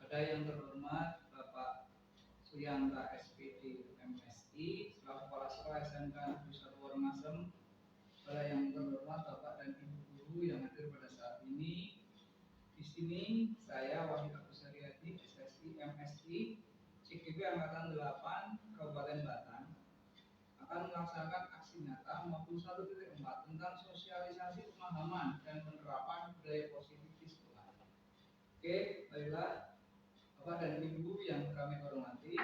Pada yang terhormat Bapak Suyanta SPD MSI selaku Kepala Sekolah SMK Negeri 1 Wonomasem, pada yang terhormat Bapak dan Ibu guru yang hadir pada saat ini. Di sini saya Wahid Agus Haryadi, SSI MSI CGP Angkatan 8 Kabupaten Batang akan melaksanakan aksi nyata maupun 1.4 tentang sosialisasi pemahaman dan penerapan budaya positif di sekolah. Oke, baiklah Bapak dan Ibu yang kami hormati,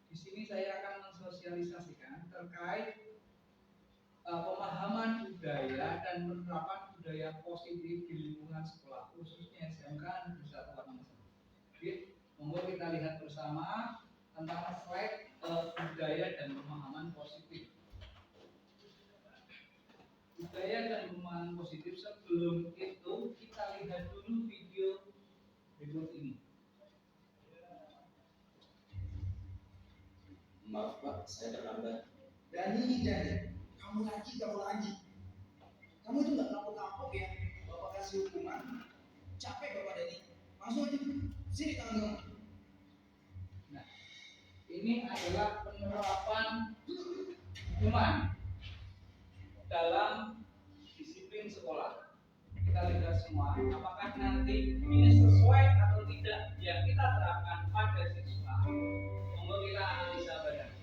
di sini saya akan mensosialisasikan terkait pemahaman budaya dan penerapan budaya positif di lingkungan sekolah, khususnya SMK Negeri 1 Wonomasem. Oke, monggo kita lihat bersama tentang slide budaya dan pemahaman positif. Budaya dan pemahaman positif, sebelum itu kita lihat dulu video berikut ini. Maaf Pak, saya terlambat. Dani, kamu lagi. Kamu itu nggak kapok-kapok ya? Bapak kasih hukuman. Capek Bapak Dani. Langsung aja, sini tangan kamu. Nah, ini adalah penerapan hukuman dalam disiplin sekolah. Kita lihat semua, apakah nanti ini sesuai atau tidak yang kita terapkan pada siswa. Monggo kita analisa bareng.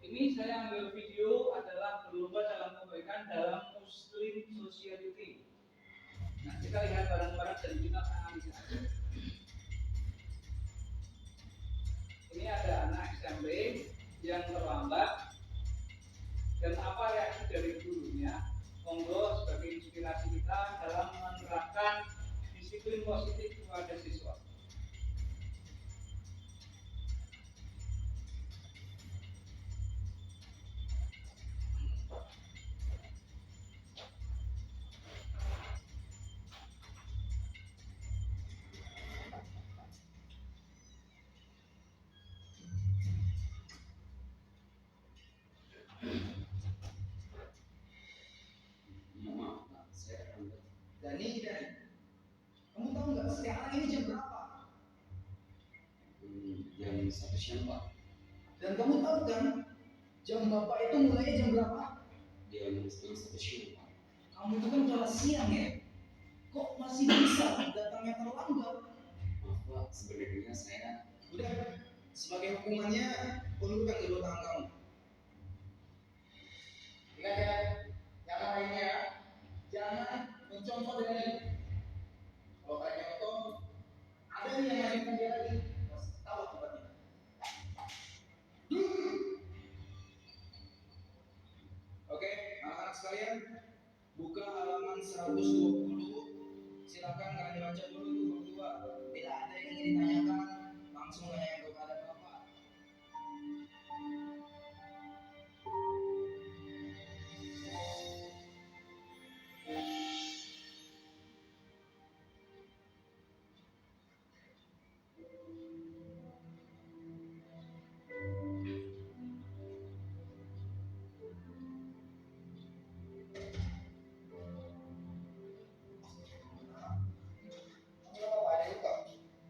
Ini saya ambil video adalah berlomba dalam kebaikan dalam Muslim Society. Nah, kita lihat bareng-bareng dan kita analisa. Ini ada anak SMP yang terlambat dan apa reaksi dari gurunya. Monggo sebagai inspirasi kita dalam menerapkan disiplin positif kepada siswa. Maaf Pak, saya terlambat. Dani, kamu tahu nggak sekarang ini jam berapa? Jam 1 siang Pak. Dan kamu tahu kan, jam Bapak itu mulainya jam berapa? Jam 1 siang Pak. Kamu itu kan kelas siang ya? Kok masih bisa datangnya terlambat? Maaf Pak, sebenarnya saya Udah, sebagai hukumannya, ulurkan kedua tangan kamu. Ingat ya, yang lainnya jangan mencontoh dengan ini. Kalau kalian contoh, ada nih yang ngajakin dia lagi, tahu tempatnya. Oke, anak-anak sekalian, buka halaman 120. Silakan kalian baca dulu itu berdua. Bila ada yang ingin ditanyakan, langsung tanya kepada Bapak.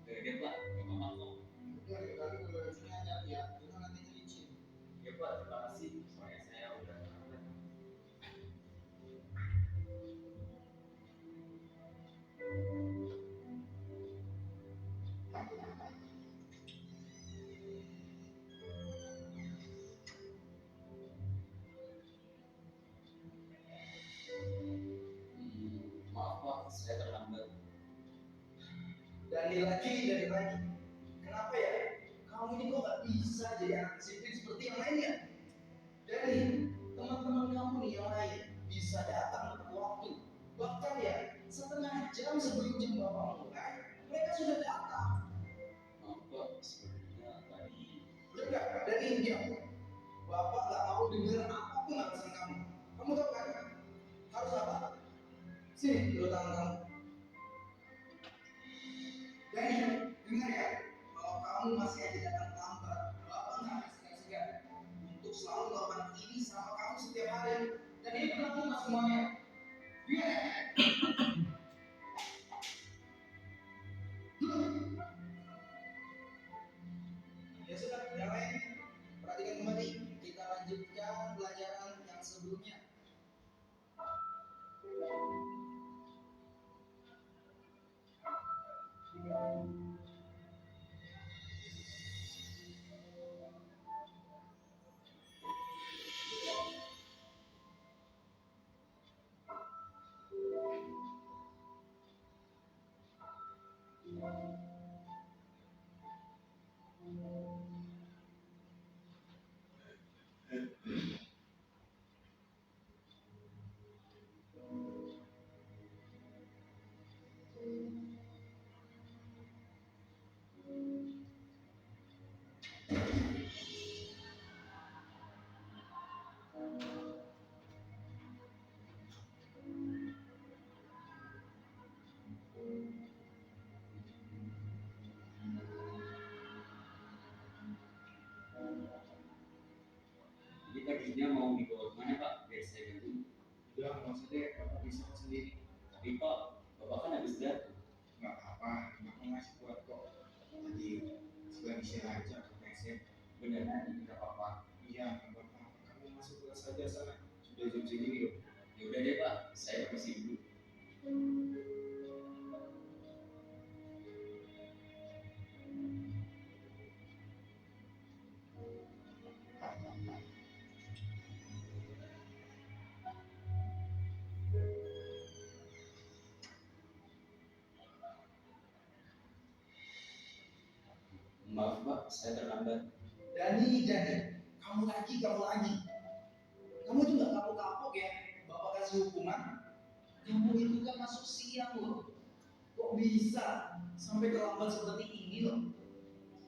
Oke Pak, Bapak kok. Ya Ya Pak, terima kasih. Soalnya saya udah terlambat. Maaf Pak, saya terlambat. dari lagi. Kenapa ya? Kamu ini kok gak bisa jadi anak disiplin seperti yang lainnya? Dari teman-teman kamu nih yang lain bisa datang tepat waktu. Bahkan ya, setengah jam sebelum jam Bapak mulai, mereka sudah datang. Maaf Pak, sebenarnya tadi Udah gak? Dari diam. Bapak gak mau dengar apapun alasan kamu. Kamu tahu kan? Harus apa? Sini, kedua tangan kamu. Dan dengar ya, kalau kamu masih aja datang lambat, Bapak nggak akan segan-segan untuk selalu melakukan ini sama kamu setiap hari. Dan ini berlaku untuk semuanya. Ingat ya? Jadi taginya mau dibawa kemana Pak? Biar saya ganti. Udah, nggak usah deh, bapak bisa kok sendiri. Tapi Pak, Bapak kan habis jatuh. Nggak apa-apa, bapak ngasih kuat kok. Tadi sedang istirahat aja, katanya saya. Beneran nggak apa-apa. Iya, nggak apa-apa. Kamu masuk kelas saja sana. Sudah jam segini loh. Ya udah deh Pak, saya permisi dulu. Maaf Pak, saya terlambat. Dani, kamu lagi. Kamu itu nggak kapok-kapok ya? Bapak kasih hukuman. Kamu itu kan masuk siang loh. Kok bisa sampai terlambat seperti ini loh?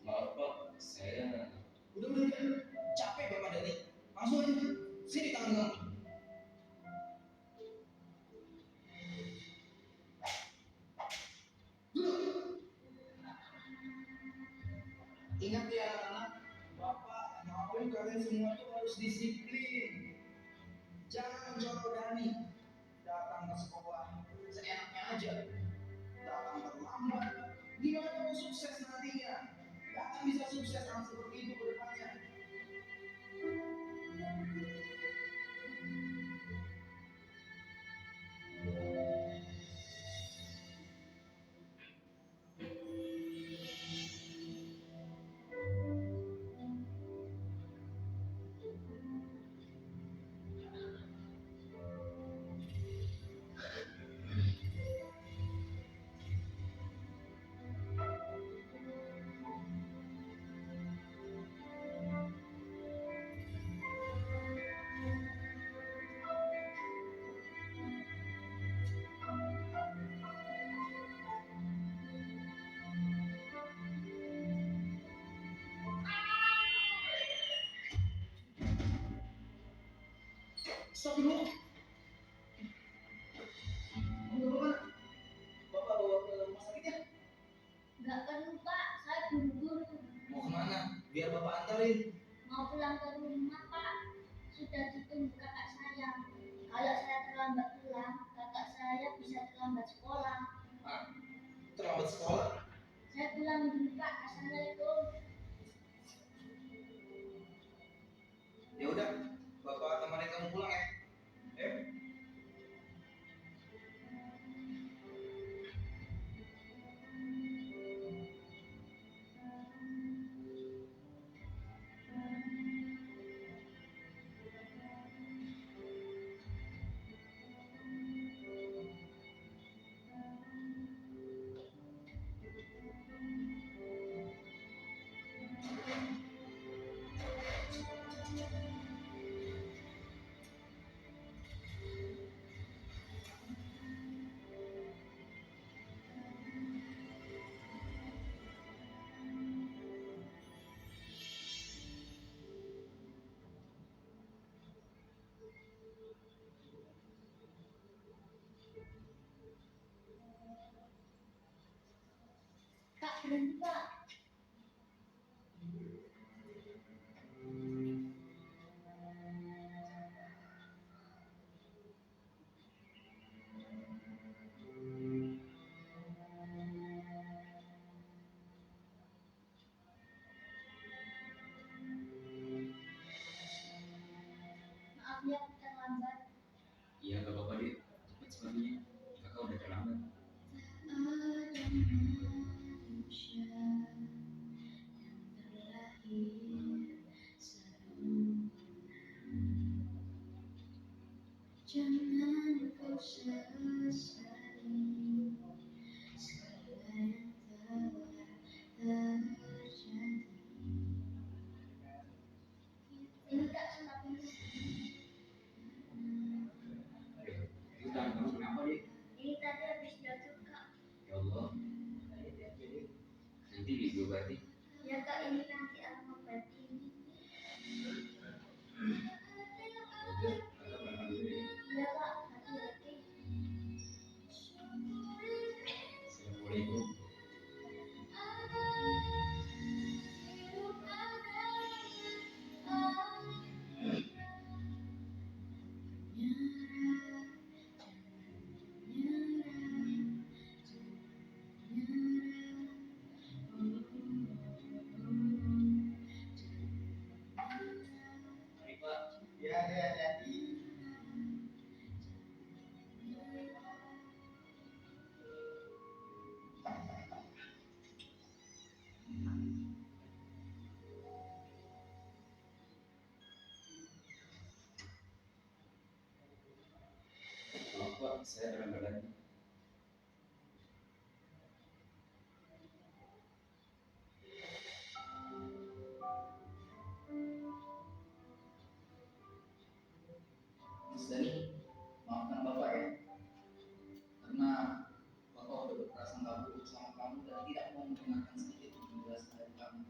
Maaf Pak, saya Udah. Capek Bapak Dani. Langsung aja. Sini tangan kamu. Duduk. Ingat ya anak-anak, Bapak mau kalian semua tuh harus disiplin. Jangan contoh Dani datang ke sekolah seenaknya aja, datang terlambat. Gimana mau sukses nantinya? Gak akan bisa sukses kalau seperti itu ke depannya. Stop dulu. Mau kemana? Bapak bawa ke rumah sakit ya? Nggak perlu Pak, saya buru-buru. Mau kemana? Biar Bapak antarin. Mau pulang ke rumah Pak, sudah ditunggu kakak saya. Kalau saya terlambat pulang, kakak saya bisa terlambat sekolah. Ah, terlambat sekolah. Saya pulang dulu Pak, assalamualaikum. Ya udah, Bapak temenin kamu pulang ya. Pak, berhenti Pak. Maaf ya, terlambat. iya nggak apa-apa deh. Cepat sepatunya. Kakak udah terlambat. Ada Berarti video berarti. Ya kak, ini nanti alamat berarti ini. Atau memang dulu ya. Iya kak, hati-hati. Assalamualaikum. Mari Pak. Ya, ya, ya. Maaf Pak, saya dalam badan. Mas Dani, maafkan Bapak ya. Karena Bapak udah berprasangka buruk sama kamu dan tidak mau mendengarkan sedikit pun penjelasan dari kamu.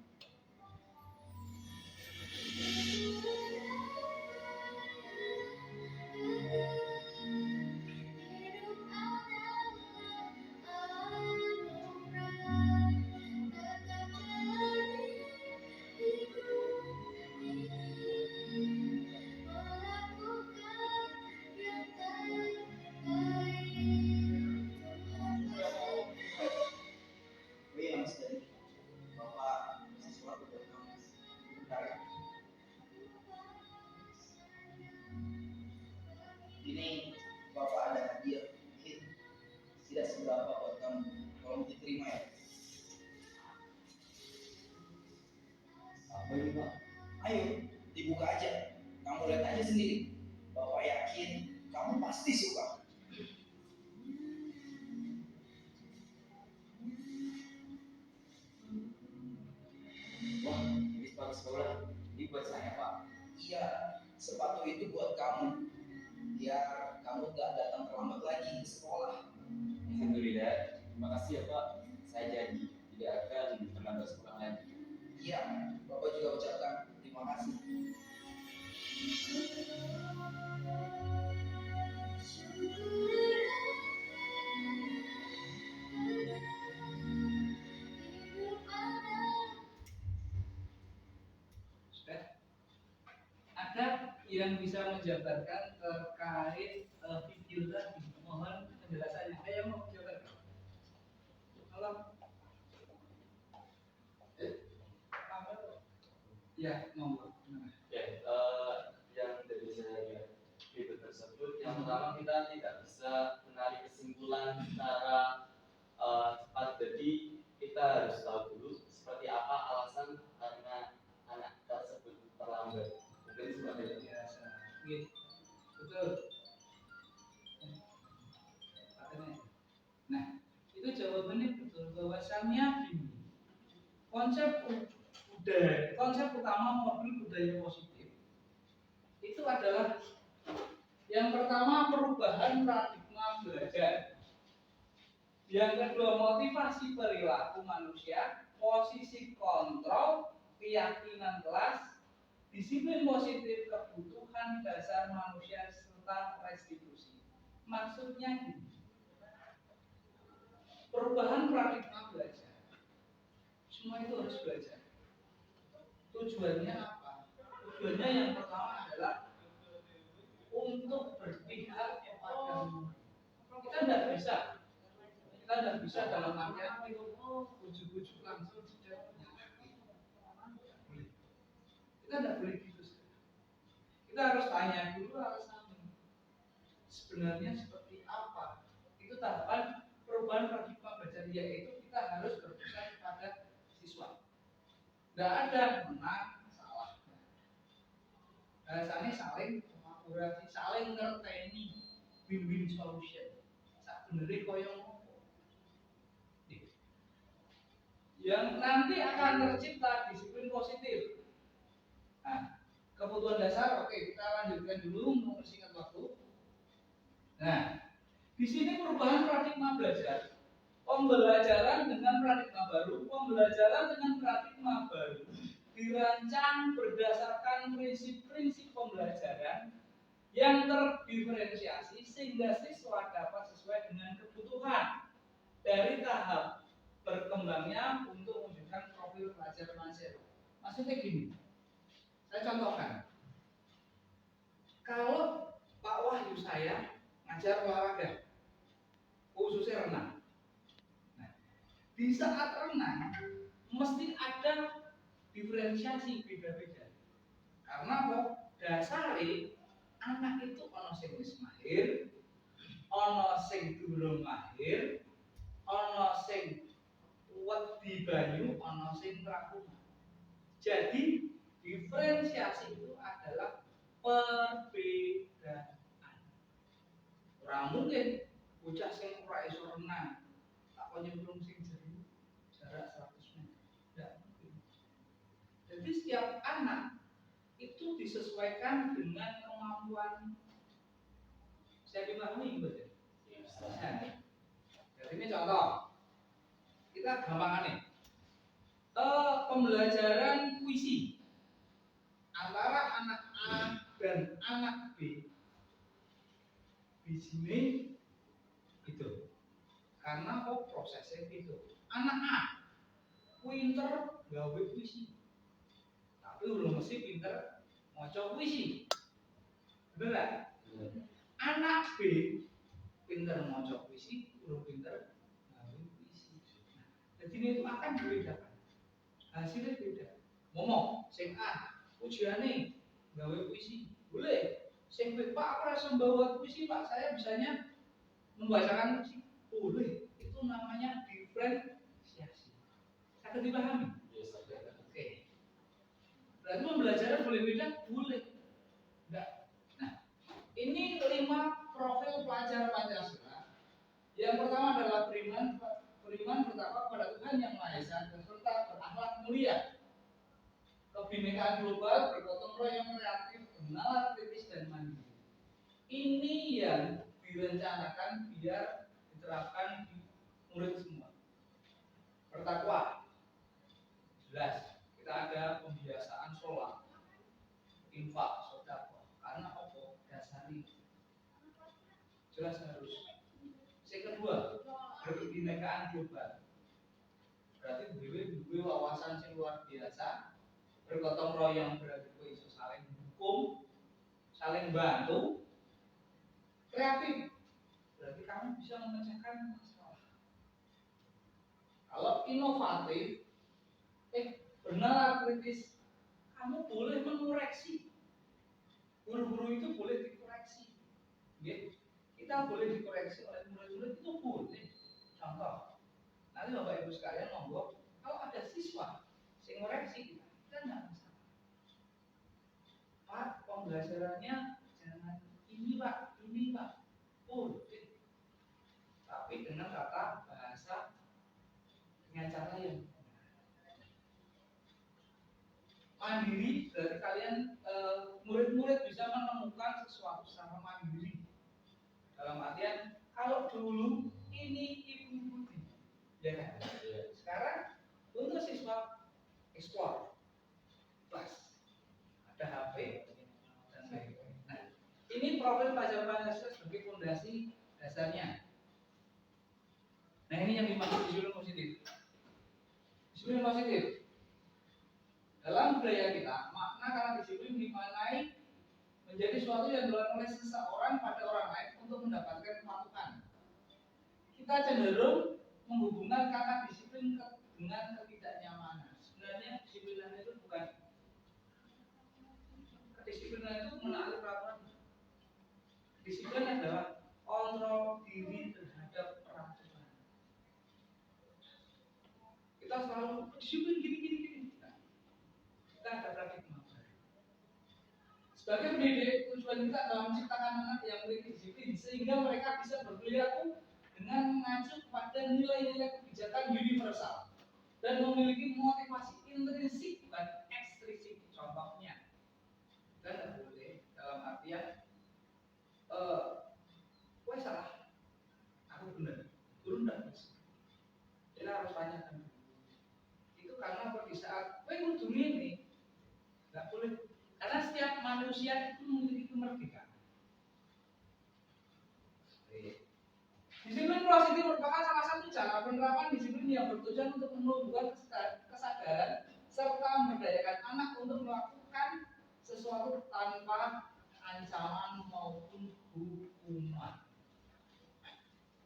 Oh iya Mas Dani, Bapak sesuatu buat kamu. Bentar ya. Ini Bapak ada hadiah mungkin tidak seberapa buat kamu. Tolong diterima ya. Apa ini Pak? Ayo, dibuka aja. Kamu lihat aja sendiri. Bapak yakin kamu pasti suka. Wah, ini sepatu sekolah. Ini buat saya Pak. Iya, sepatu itu buat kamu. Biar kamu gak datang terlambat lagi ke sekolah. Alhamdulillah. Terima kasih ya Pak. Saya janji tidak akan terlambat sekolah lagi. Iya, Bapak juga ucapkan terima kasih. Sudah. Ada yang bisa menjabarkan terkait video tadi? Mohon penjelasannya. Ada yang mau menjabarkan? Kalau ya, monggo. Ya, yang dari saya lihat video tersebut, yang pertama kita tidak bisa menarik kesimpulan secara cepat. Jadi kita harus tahu dulu seperti apa alasan karena anak tersebut terlambat. Mungkin seperti itu. Biasa. Gitu. Betul. Nah, itu jawabannya betul bahwasannya gini. Konsep utama modul budaya positif itu adalah yang pertama perubahan paradigma belajar, yang kedua motivasi perilaku manusia, posisi kontrol, keyakinan kelas, disiplin positif, kebutuhan dasar manusia serta restitusi. Maksudnya gini, perubahan paradigma belajar, semua itu harus belajar. Tujuannya apa? Tujuannya yang pertama adalah untuk berpihak kepada murid. Kita tidak bisa dalam artian ujuk-ujuk langsung sudah menyakiti. Kita tidak boleh gitu. Kita harus tanya dulu alasannya. Sebenarnya seperti apa? Itu tahapan perubahan paradigma belajar, yaitu kita harus berpihak kepada siswa. Tidak ada menang, salah. Bahasanya saling kolaborasi, saling ngerteni, win-win solution. Sebenarnya koyong apa? Yang nanti akan tercipta disiplin positif. Nah, kebutuhan dasar, oke, kita lanjutkan dulu untuk mempersingkat waktu. Nah, di sini perubahan paradigma belajar. pembelajaran dengan paradigma baru dirancang berdasarkan prinsip-prinsip pembelajaran yang terdiferensiasi sehingga siswa dapat sesuai dengan kebutuhan dari tahap berkembangnya untuk mewujudkan profil pelajar mahasiswa. Maksudnya gini, saya contohkan. Kalau Pak Wahyu saya ngajar olahraga, khususnya renang. Nah, di saat renang mesti ada diferensiasi beda-beda. Karena kok dasare anak itu ono sing wis mahir, ono sing durung mahir, ono sing wedi banyu, ono sing rakuman. Jadi diferensiasi itu adalah perbedaan. Ora mungkin bocah sing ora iso renang tak nyemplung sing jero jarak 100 meter. Tidak mungkin. Jadi setiap anak itu disesuaikan dengan kemampuan. Saya dipahami betul. Nah, jadi ini contoh. Kita gampang nih. Pembelajaran puisi antara anak A dan anak B di sini itu karena kok prosesnya gitu. Anak A pinter gawe puisi, tapi belum mesti pinter maca puisi, bener? Anak B pinter maca puisi, belum pinter gawe puisi. Jadi ini itu akan dibedakan, hasilnya beda. Ngomong, sing A ujiannya gawe puisi, boleh. Sing B, Pak, aku rasa membawa puisi, Pak, saya bisanya membacakan puisi, boleh. Itu namanya diferensiasi. Akan dipahami? Oke. Berarti pembelajaran boleh beda? Boleh. Enggak. Nah, ini 5 profil pelajar Pancasila. Yang pertama adalah beriman bertakwa kepada Tuhan Yang Maha Esa serta berakhlak mulia. Kebinekaan global, bergotong royong, kreatif, benar, kritis, dan mandiri. Ini yang direncanakan biar diterapkan di murid semua. Bertakwa, jelas. Kita ada pembiasaan sholat, infak, sedekah. Karena apa? Dasari. Jelas harus. Yang kedua, kebinekaan global. Berarti duwe wawasan yang luar biasa. Bergotong royong berarti kowe iso saling dukung, saling bantu. Kreatif berarti kamu bisa memecahkan masalah. Kalau inovatif, benar kritis, kamu boleh mengoreksi. Guru-guru itu boleh dikoreksi. Kita boleh dikoreksi oleh murid-murid itu boleh. Contoh, nanti Bapak Ibu sekalian monggo, kalau ada siswa yang ngoreksi kita nggak masalah. Pak, pembelajarannya jangan ini Pak, boleh. Tapi dengan tata bahasa dengan cara yang mandiri. Berarti kalian murid-murid bisa menemukan sesuatu secara mandiri. Dalam artian kalau dulu ini ibu ya kan? Sekarang untuk siswa explore plus ada HP dan lain-lain. Nah, ini profil pelajar Pancasila sebagai fondasi dasarnya. Nah, ini yang dimaksud disiplin positif. Disiplin positif dalam budaya kita, makna kata disiplin dimaknai menjadi suatu yang dilakukan oleh seseorang pada orang lain untuk mendapatkan kepatuhan. Kita cenderung menghubungkan kata disiplin dengan ketidaknyamanan. Sebenarnya disiplin itu bukan. Kedisiplinan itu menaati peraturan. Disiplin adalah kontrol diri terhadap peraturan. Kita selalu disiplin gini. Kita ada paradigma. Sebagai pendidik, tujuan kita adalah menciptakan anak yang memiliki disiplin sehingga mereka bisa berperilaku dengan mengacu pada nilai-nilai kebijakan universal dan memiliki motivasi intrinsik bukan ekstrinsik. Contohnya, kita tidak boleh dalam artian kowe salah, aku benar, turun dan bisa. kita harus tanyakan. Itu karena pada saat kudu ini nggak boleh, karena setiap manusia itu memiliki kemerdekaan. Disiplin positif merupakan salah satu cara penerapan disiplin yang bertujuan untuk menumbuhkan kesadaran serta memberdayakan anak untuk melakukan sesuatu tanpa ancaman maupun hukuman.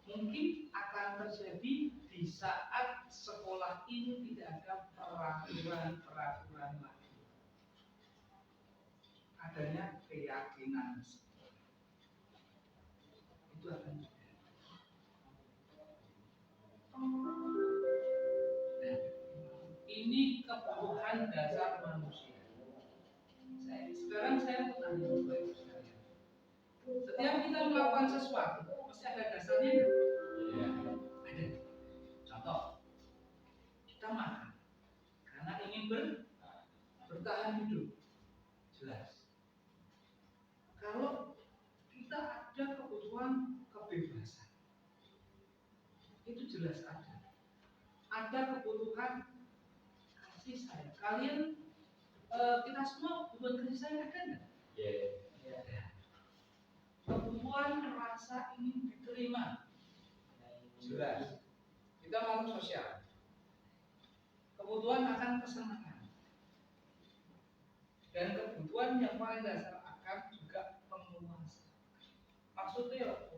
Mungkin akan terjadi di saat sekolah ini tidak ada peraturan lagi. Adanya keyakinan sekolah. Itu akan terjadi. Nah, ini kebutuhan dasar manusia. Sekarang saya mau tanya Bapak Ibu sekalian. Setiap kita melakukan sesuatu, pasti ada dasarnya nggak? Iya. Ada. Contoh, kita makan karena ingin bertahan hidup. Jelas. Kalau kita ada kebutuhan kebebasan, itu jelas ada. Ada kebutuhan kasih sayang. Kalian kita semua kebutuhan kasih sayang ada nggak? Iya. Kebutuhan rasa ingin diterima, jelas. Kita makhluk sosial. Kebutuhan akan kesenangan. Dan kebutuhan yang paling dasar akan juga penguasa. Maksudnya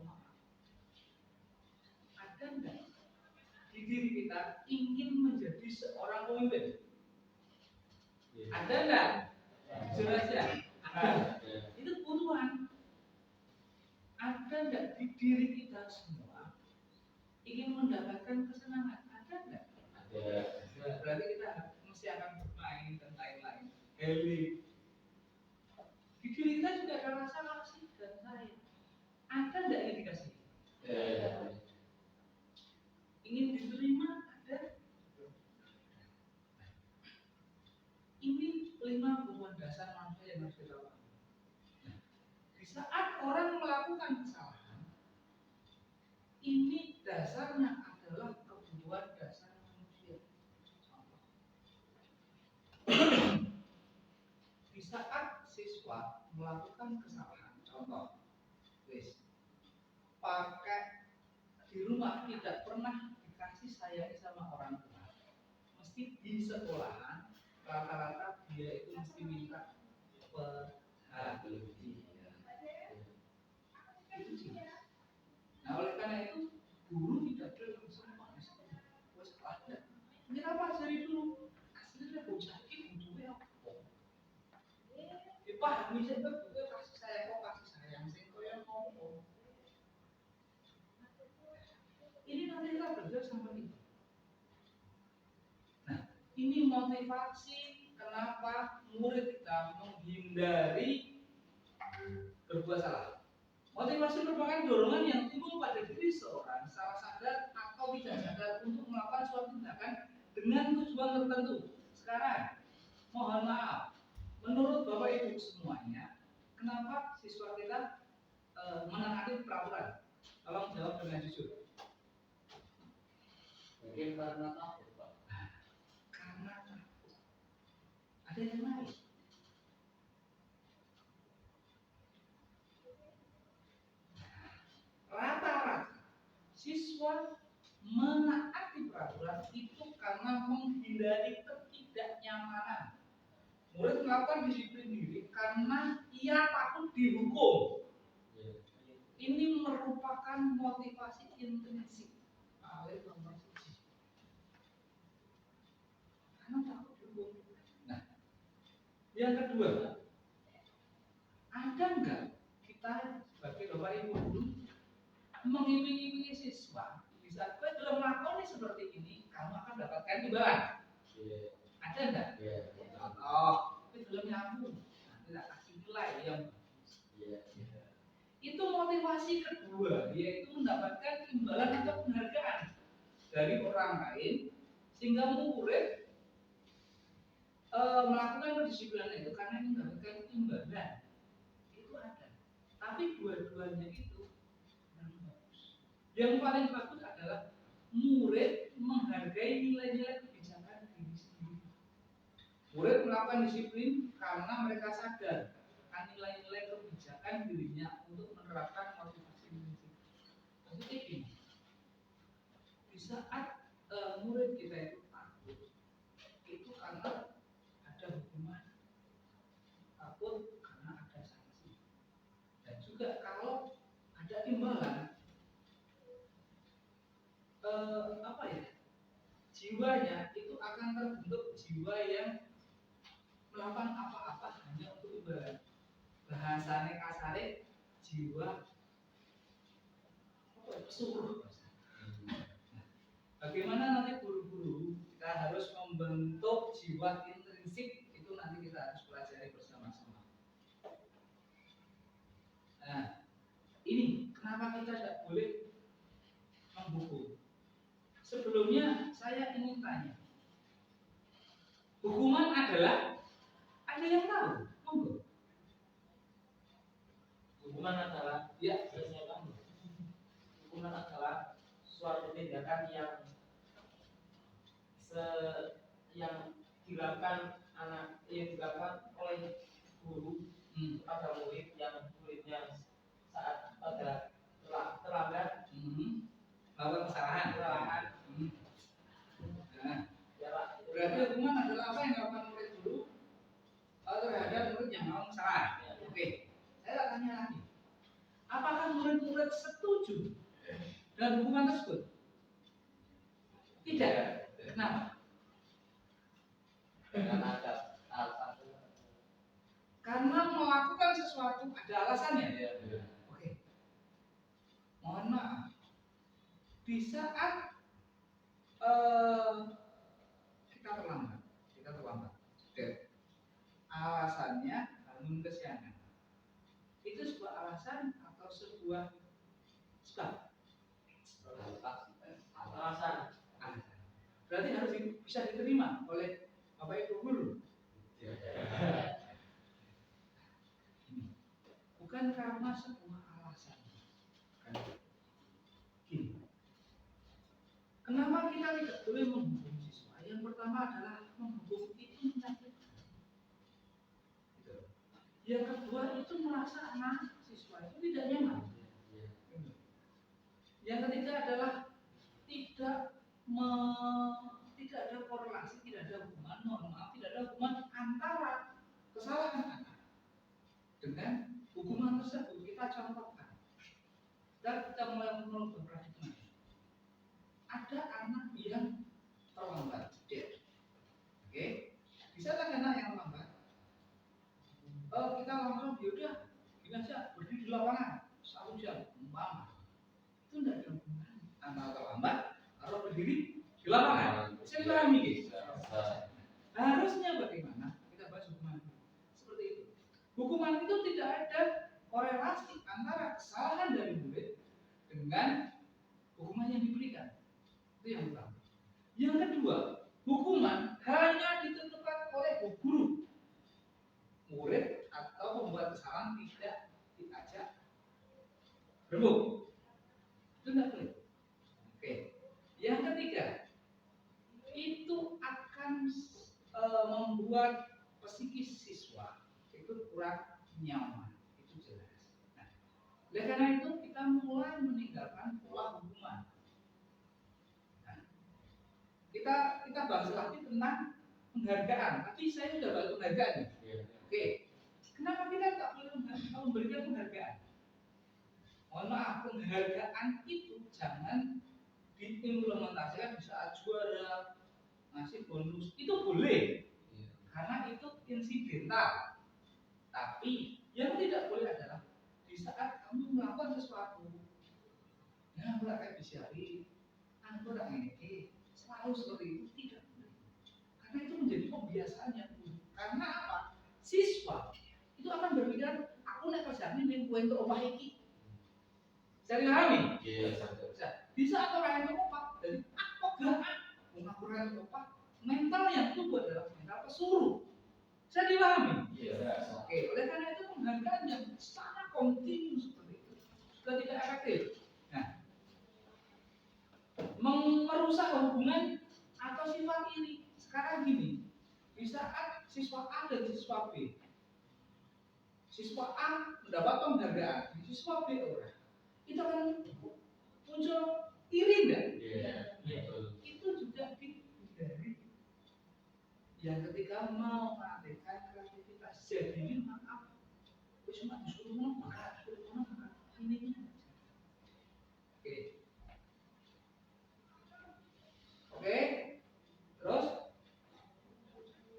ada enggak di diri kita ingin menjadi seorang pemimpin? Ada enggak? Jelas ya. Nah, itu kebutuhan. Ada enggak di diri kita semua ingin mendapatkan kesenangan? Ada enggak? Ada. Berarti kita mesti akan bermain dan lain-lain. Heli. Di diri kita juga ada rasa kasih dan sayang. Ada enggak yang dikasih? Ingin diterima ada. Ini 5 kebutuhan dasar manusia yang harus kita lakukan. Di saat orang melakukan kesalahan, ini dasarnya adalah kebutuhan dasar manusia. Di saat siswa melakukan kesalahan, contoh, pakai di rumah tidak pernah dikasih sayang sama orang tua, mesti di sekolahan rata-rata dia itu mesti minta perhatian. Itu jelas. Nah oleh karena itu guru tidak boleh langsung langsung wes ada. Kita pelajari dulu aslinya bocah ini butuhnya apa. Dipahami saja butuhnya kasih sayang sing koyo ngopo. Ini nanti kita belajar sama ini. Nah, ini motivasi kenapa murid kita menghindari berbuat salah. Motivasi merupakan dorongan yang timbul pada diri seorang secara sadar atau tidak sadar untuk melakukan suatu tindakan dengan tujuan tertentu. Sekarang, mohon maaf, menurut Bapak Ibu semuanya, kenapa siswa kita menaati peraturan? Tolong jawab dengan jujur. Mungkin karena takut, Pak. Karena takut. Ada yang lain. Rata-rata siswa menaati peraturan itu karena menghindari ketidaknyamanan. Murid melakukan disiplin diri karena ia takut dihukum. Ini merupakan motivasi intrinsik. Karena takut dihukum. Nah, yang kedua, ada enggak kita sebagai Bapak Ibu guru mengiming-imingi siswa di saat kau belum melakukan seperti ini, kamu akan dapatkan imbalan? Ada enggak? Oh, itu belum nyambung. Nanti tak kasih nilai yang itu motivasi kedua, yaitu mendapatkan imbalan atau penghargaan dari orang lain, sehingga murid melakukan pendisiplinan itu karena mendapatkan imbalan. Itu ada. Tapi dua-duanya itu yang paling bagus adalah murid menghargai nilai-nilai kebijakan diri sendiri. Murid melakukan disiplin karena mereka sadar akan nilai-nilai kebijakan dirinya untuk menerapkan motivasi prinsip positif ini. Di saat murid kita itu takut, itu karena ada hukuman, takut karena ada sanksi, dan juga kalau ada imbalan, jiwanya itu akan terbentuk jiwa yang melakukan apa-apa hanya untuk imbalan. Bahasanya kasarnya jiwa pesuruh. Bagaimana nanti guru-guru kita harus membentuk jiwa intrinsik, itu nanti kita harus pelajari bersama-sama. Nah, ini kenapa kita tidak boleh menghukum. Sebelumnya saya ingin tanya, hukuman adalah, ada yang tahu? Monggo. Hukuman adalah, Ya, saya tahu. Hukuman adalah suatu tindakan yang dilakukan oleh guru pada murid yang muridnya saat pada terlambat melakukan kesalahan. Nah, ya Pak. berarti hukuman adalah apa yang dilakukan murid dulu terhadap murid yang melakukan kesalahan. Oke, saya tanya lagi, apakah murid-murid setuju dengan hukuman tersebut? Tidak. Kenapa? Karena ada alasan. Karena melakukan sesuatu ada alasannya. Iya. Oke. Mohon maaf. Di saat kita terlambat. Dan alasannya bangun kesiangan. Itu sebuah alasan atau sebuah sebab? Alasan. Berarti harus bisa diterima oleh Bapak Ibu guru. Bukan karena sebuah alasan. Gini. Kenapa kita tidak boleh menghukum siswa? Yang pertama adalah menghukum itu menyakitkan. Yang kedua itu merasa anak siswa itu tidak nyaman. Yang ketiga adalah tidak ada korelasi, tidak ada hubungan normal, tidak ada hubungan antara kesalahan anak dengan hukuman tersebut. Kita contohkan. Dan kita mulai menolak paradigma. Ada anak yang terlambat, oke? Bisa tak anak yang lambat? Kita langsung yaudah, gini aja berdiri di lapangan 1 jam, umpama. Itu tidak ada hubungan antara terlambat atau berdiri di lapangan. Bisa dipahami, guys? Harusnya bagaimana? Kita bahas hukuman seperti itu. Hukuman itu tidak ada korelasi antara kesalahan dari murid dengan hukuman yang diberikan. Itu yang pertama. Yang kedua, hukuman hanya ditentukan oleh guru. Murid atau pembuat kesalahan tidak diajak berbuk. Itu tidak boleh. Oke. Yang ketiga, itu akan membuat psikis siswa itu kurang nyaman. Itu jelas. Nah, oleh karena itu kita mulai meninggalkan pola hukuman. Nah, kita bahas lagi tentang penghargaan. Tapi saya sudah bahas penghargaan. Oke. Kenapa kita tak boleh memberikan penghargaan? Mohon maaf, penghargaan itu jangan diimplementasikan di saat juara, ngasih bonus. Itu boleh, karena itu insidental. Tapi yang tidak boleh adalah di saat kamu melakukan sesuatu, ya aku kayak bisyari, aku ini selalu seperti itu, tidak boleh. Karena itu menjadi kebiasaan yang buruk. Karena apa? Siswa itu akan berpikir, aku nek kerjane ning kowe entuk opah iki. Saya dipahami? Di saat orang yang opah, jadi apa gak? Wong aku ora opah, mentalnya itu adalah mental pesuruh. Saya dipahami? Oke, oleh karena itu penghargaan yang sangat kontinu seperti itu sudah tidak efektif. Nah, merusak hubungan atau sifat iri. Sekarang gini, di saat siswa A dan siswa B, siswa A mendapat penghargaan, siswa B orang, itu akan muncul iri enggak? Betul. Itu juga dihindari. Yang ketika mau mengadakan kreativitas, jadi maaf, cuma disuruh ngomong, ini. Oke, terus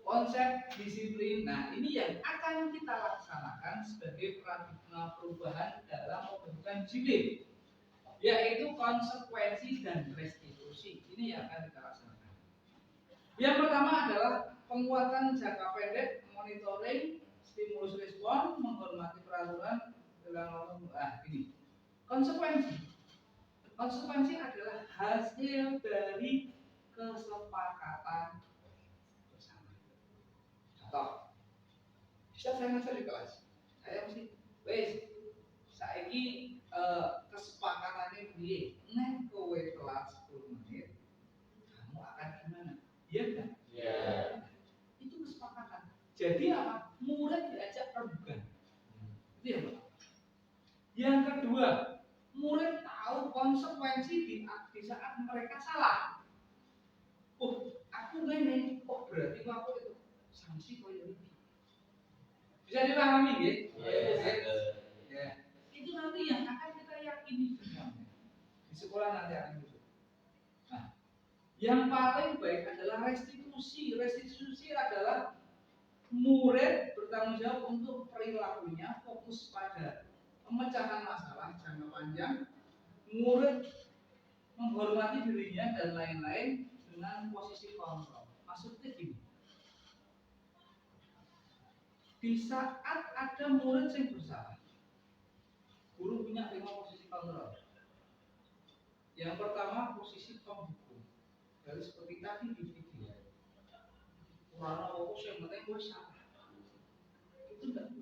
konsep disiplin. Nah, ini yang akan kita laksanakan sebagai perubahan dalam pembentukan disiplin, yaitu konsekuensi dan restitusi. Ini yang akan kita laksanakan. Yang pertama adalah penguatan jangka pendek, monitoring, stimulus respon, menghormati peraturan dalam ini. Konsekuensi. Konsekuensi adalah hasil dari kesepakatan bersama. Contoh, bisa saya ngajar di kelas, saya mesti, wes, saiki kesepakatannya piye? Nek kowe telat 10 menit, kamu akan gimana? Iya enggak? Iya. Itu kesepakatan. Jadi apa? Murid diajak terbuka. Itu ya, Pak. Yang kedua, murid tahu konsekuensi di saat mereka salah. Oh, aku ngene, oh berarti aku itu sanksi koyo iki. Bisa dipahami nggih? Ya. Itu nanti yang akan kita yakini semuanya. Di sekolah nanti akan itu. Nah, yang paling baik adalah restitusi. Restitusi adalah murid bertanggung jawab untuk perilakunya, fokus pada pemecahan masalah jangka panjang, murid menghormati dirinya dan lain-lain dengan posisi kontrol. Maksudnya gini, di saat ada murid yang bersalah, guru punya 5 posisi kontrol. Yang pertama posisi penghukum, dari seperti tadi di video. Kurang fokus yang penting gue salah. Itu enggak.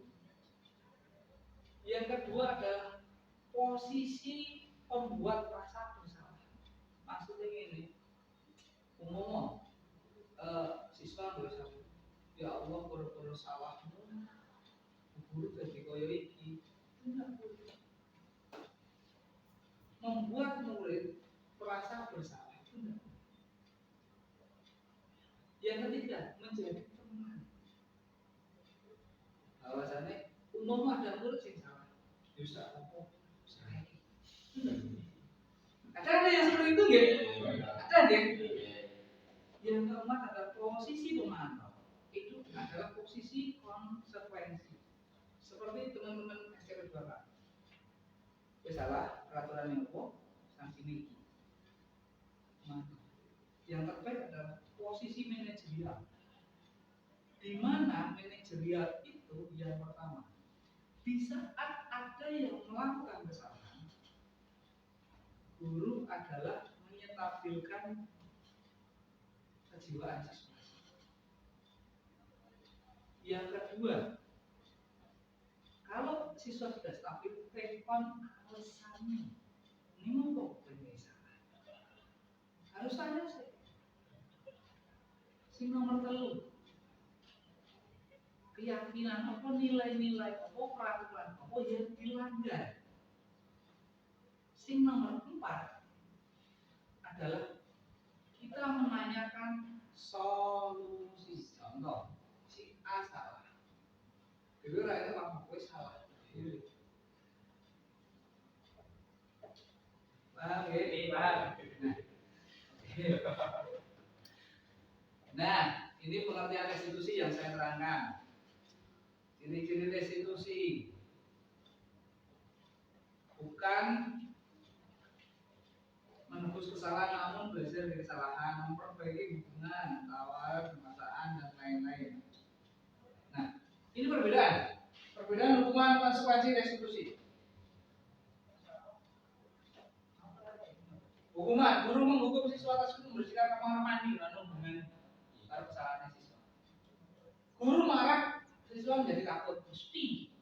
Yang kedua adalah posisi pembuat rasa bersalah. Maksudnya ini, umum siswa bersalah. Ya Allah, kalau salahmu, guru jadi koyo iki. Membuat murid merasa bersalah. Yang ketiga, menjadi teman. Bahwasannya umum ada murid yang salah. Bisa apa? Ada yang seperti itu nggak? Ada nggak? Yang keempat adalah posisi pemantau. Itu adalah posisi konsekuensi. Seperti teman-teman SMP Bapak. Salah peraturan yang apa? Sanksi niki. Yang terbaik adalah posisi manajerial. Di mana manajerial itu yang pertama. Di saat ada yang melakukan kesalahan, guru adalah menyetabilkan kejiwaan siswa. Yang kedua, kalau siswa sudah stabil, telepon alasannya. Ini mau kok ini salah. Harus tanya sih. Sing nomor 3. Keyakinan apa, nilai-nilai apa, peraturan apa yang dilanggar. Sing nomor 4 adalah kita menanyakan solusi. Contoh, si A salah. Jadi rakyat lama gue salah. Paham ya? Paham. Nah, ini pengertian restitusi yang saya terangkan. Ciri-ciri restitusi bukan menebus kesalahan, namun belajar dari kesalahan, memperbaiki hubungan, tawar, permasalahan, dan lain-lain. Nah, ini perbedaan hukuman konsekuensi restitusi. Hukuman, guru menghukum siswa tersebut membersihkan kamar mandi dengan hubungan antara kesalahan siswa. Guru marah, siswa menjadi takut, mesti.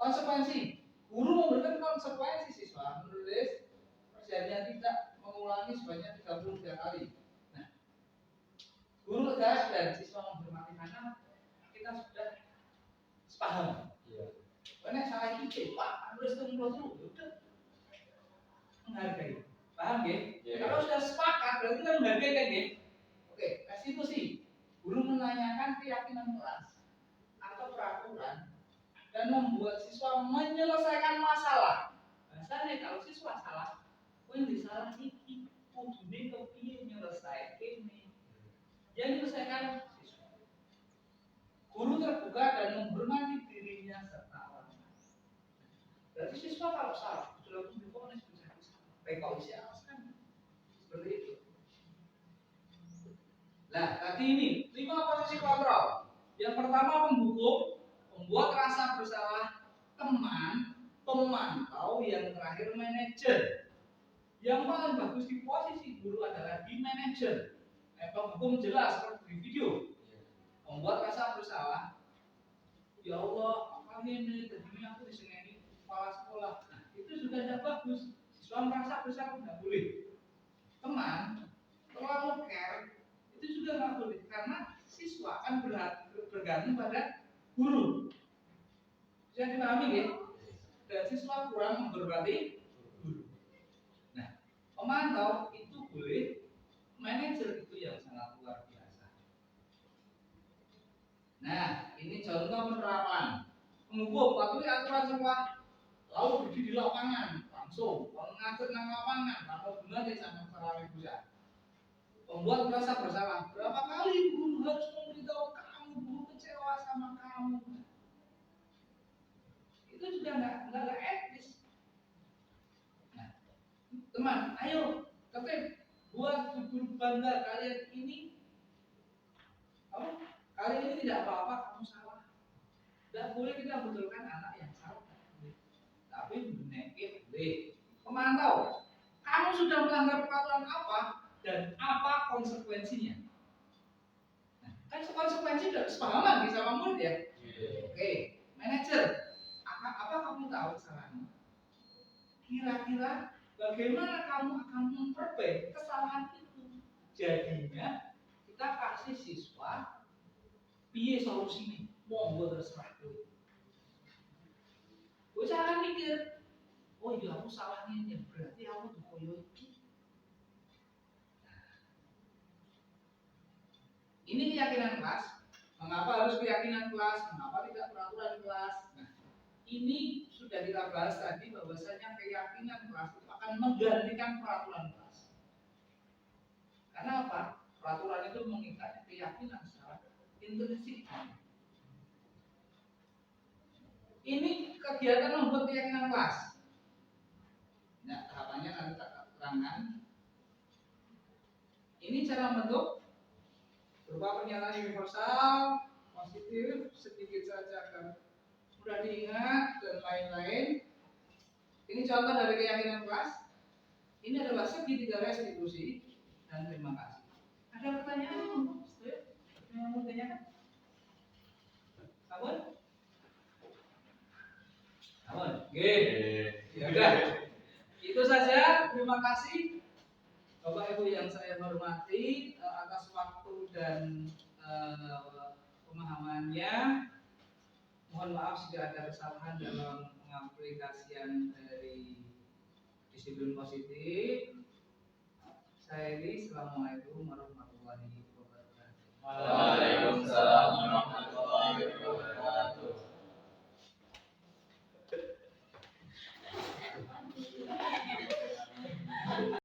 Konsekuensi, guru memberikan konsekuensi siswa menulis perjanjian tidak mengulangi sebanyak 33 kali. Nah, guru tegas dan siswa menghormati karena kita sudah sepaham. Iya. Karena salah itu, Pak, harus tunggu dulu, udah menghargai. Paham ya? Iya. Kalau sudah sepakat, berarti kita menghargai kan ya? Oke, restitusi. Guru menanyakan keyakinan kelas atau peraturan dan membuat siswa menyelesaikan masalah. Bahasanya kalau siswa salah, yang disalah iki, kudune kepiye nyelesaikan ini. Yang diselesaikan siswa. Guru terbuka dan menghormati dirinya serta orang lain. Berarti siswa kalau salah, sudah difonis bisa PKU kan seperti itu. Nah, tadi ini 5 posisi kontrol. Yang pertama pembuku, membuat rasa bersalah teman, pemantau, yang terakhir manajer. Yang paling bagus di posisi guru adalah di manajer. Penghukum jelas seperti di video. Membuat rasa bersalah. Ya Allah, kali ini tadinya aku disengeni kepala sekolah. Nah, itu sudah tidak bagus. Siswa merasa bersalah tidak boleh. Teman terlalu care itu juga nggak boleh karena siswa akan bergantung pada guru. Bisa dipahami ya? Dan siswa kurang menghormati guru. Nah, pemantau itu boleh, manajer itu yang sangat luar biasa. Nah, ini contoh penerapan. Penghukum patuhi aturan sekolah, lalu berdiri di lapangan langsung, mengatur nang lapangan, kalau benar ya sangat terlalu besar. Membuat merasa bersalah. Berapa kali guru harus memberitahu kamu, guru kecewa sama kamu. Itu sudah nggak etis. Nah, teman, ayo tertib, buat guru bangga kalian ini. Kali ini tidak apa-apa kamu salah. Tidak boleh kita betulkan anak yang salah. Tapi menekin boleh. Pemantau, kamu sudah melanggar peraturan apa? Dan apa konsekuensinya? Nah, kan konsekuensi sudah sepahaman di sama murid ya. Oke, manajer, apa kamu tahu kesalahanmu? Kira-kira bagaimana kamu akan memperbaiki kesalahan itu? Jadinya kita kasih siswa piye solusinya? Monggo terserah kowe. Kowe jangan mikir, oh iya aku salahnya ini, berarti aku tuh koyo iki. Ini keyakinan kelas. Mengapa harus keyakinan kelas? Mengapa tidak peraturan kelas? Nah, ini sudah kita bahas tadi bahwasanya keyakinan kelas itu akan menggantikan peraturan kelas. Karena apa? Peraturan itu mengikat keyakinan secara intrinsik. Ini kegiatan membuat keyakinan kelas. Nah, tahapannya nanti tak terangkan. Ini cara membentuk berupa pernyataan universal, positif, sedikit saja agar mudah diingat dan lain-lain. Ini contoh dari keyakinan kelas. Ini adalah segitiga restitusi dan terima kasih. Ada pertanyaan? Yang mau ditanyakan? Kawan? Kawan? Oke. Ya udah. Itu saja. Terima kasih. Bapak Ibu yang saya hormati atas waktu dan pemahamannya. Mohon maaf jika ada kesalahan dalam pengaplikasian dari disiplin positif. Saya ini, assalamualaikum warahmatullahi wabarakatuh.